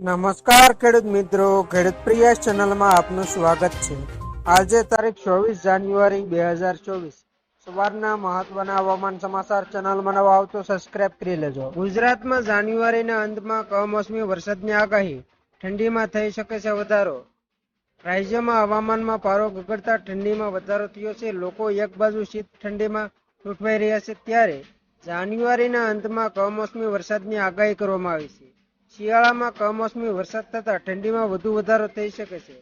નમસ્કાર ખેડૂત મિત્રો, ખેડૂત પ્રિયા ચેનલમાં આપનું સ્વાગત છે। આજે તારીખ 24 જાન્યુઆરી 2024 સવારના મહત્વના હવામાન સમાચાર ચેનલમાં નવા આવો તો સબસ્ક્રાઇબ કરી લેજો। ગુજરાતમાં જાન્યુઆરીના અંતમાં કમોસમી વરસાદની આગાહી, ઠંડીમાં થઈ શકે છે વધારો। રાજ્યમાં હવામાનમાં પારો ગગડતા ઠંડીમાં વધારો થયો છે। લોકો એક બાજુ શીત ઠંડીમાં ઠૂંઠવાઈ રહ્યા છે, ત્યારે જાન્યુઆરીના અંતમાં કમોસમી વરસાદની આગાહી કરવામાં આવી છે। શિયાળામાં કમોસમી વરસાદ થતાં ઠંડીમાં વધુ વધારો થઈ શકે છે।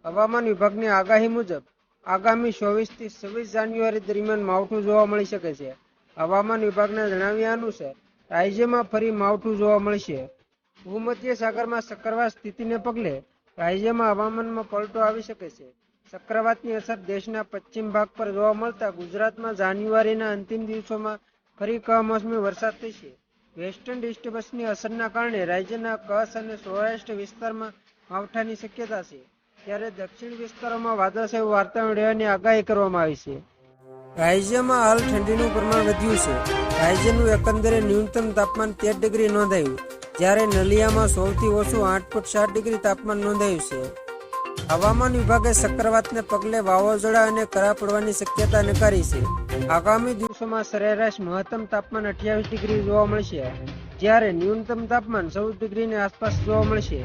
હવામાન વિભાગની આગાહી મુજબ આગામી 24 થી 26 જાન્યુઆરી દરમિયાન માવઠું જોવા મળી શકે છે। હવામાન વિભાગના જણાવ્યા અનુસાર રાજ્યમાં ફરી માવઠું જોવા મળશે। ભૂમધ્ય સાગરમાં ચક્રવાત સ્થિતિને પગલે રાજ્યમાં હવામાનમાં પલટો આવી શકે છે। ચક્રવાતની અસર દેશના પશ્ચિમ ભાગ પર જોવા મળતા ગુજરાતમાં જાન્યુઆરીના અંતિમ દિવસોમાં ફરી કમોસમી વરસાદ થશે। વેસ્ટર્ન ડિસ્ટર્બન્સની અસરના કારણે રાજ્યના કચ્છ અને સૌરાષ્ટ્ર વિસ્તારમાં માવઠાની શક્યતા છે, ત્યારે દક્ષિણ વિસ્તારોમાં વાદળછાયું વાતાવરણ રહેવાની આગાહી કરવામાં આવી છે। રાજ્યમાં હાલ ઠંડીનું પ્રમાણ વધ્યું છે। રાજ્યનું એકંદરે ન્યૂનતમ તાપમાન 13 ડિગ્રી નોંધાયું, જ્યારે નલિયામાં સૌથી ઓછું 8.7 ડિગ્રી તાપમાન નોંધાયું છે। હવામાન વિભાગે ચક્રવાતને પગલે વાવાઝોડા અને કરા પડવાની શક્યતા નકારી છે। આગામી દિવસોમાં સરેરાશ મહત્તમ તાપમાન 28 ડિગ્રી જોવા મળશે, જ્યારે ન્યૂનતમ તાપમાન 14 ડિગ્રીની આસપાસ જોવા મળશે।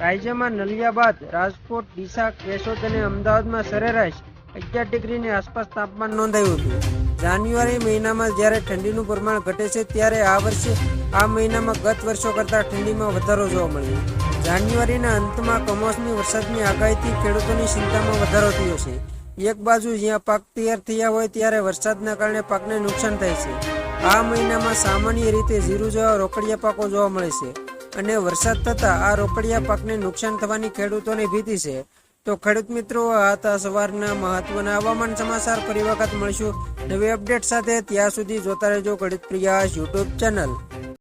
રાજ્યમાં નલિયા બાદ રાજકોટ, ડીસા, કેશોદ અને અમદાવાદમાં સરેરાશ 11 ડિગ્રીની આસપાસ તાપમાન નોંધાયું હતું। જાન્યુઆરી મહિનામાં જ્યારે ઠંડીનું પ્રમાણ ઘટે છે, ત્યારે આ વર્ષે આ મહિનામાં ગત વર્ષો કરતાં ઠંડીમાં વધારો જોવા મળ્યો। જાન્યુઆરીના અંતમાં કમોસમી વરસાદની આગાહીથી ખેડૂતોની ચિંતામાં વધારો થયો છે। એક બાજુ જ્યાં પાક તૈયાર થયા હોય ત્યારે વરસાદના કારણે પાકને નુકસાન થાય છે। આ મહિનામાં સામાન્ય રીતે જીરું જેવા રોકડિયા પાકો જોવા મળે છે, અને વરસાદ થતાં આ રોકડિયા પાકને નુકસાન થવાની ખેડૂતોને ભીતિ છે। તો ખેડૂત મિત્રો, આ હતા સવારના મહત્વના હવામાન સમાચાર। ફરી વખત મળશું નવી અપડેટ સાથે, ત્યાં સુધી જોતા રહેજો ખેડૂત પ્રિયા યુટ્યુબ ચેનલ।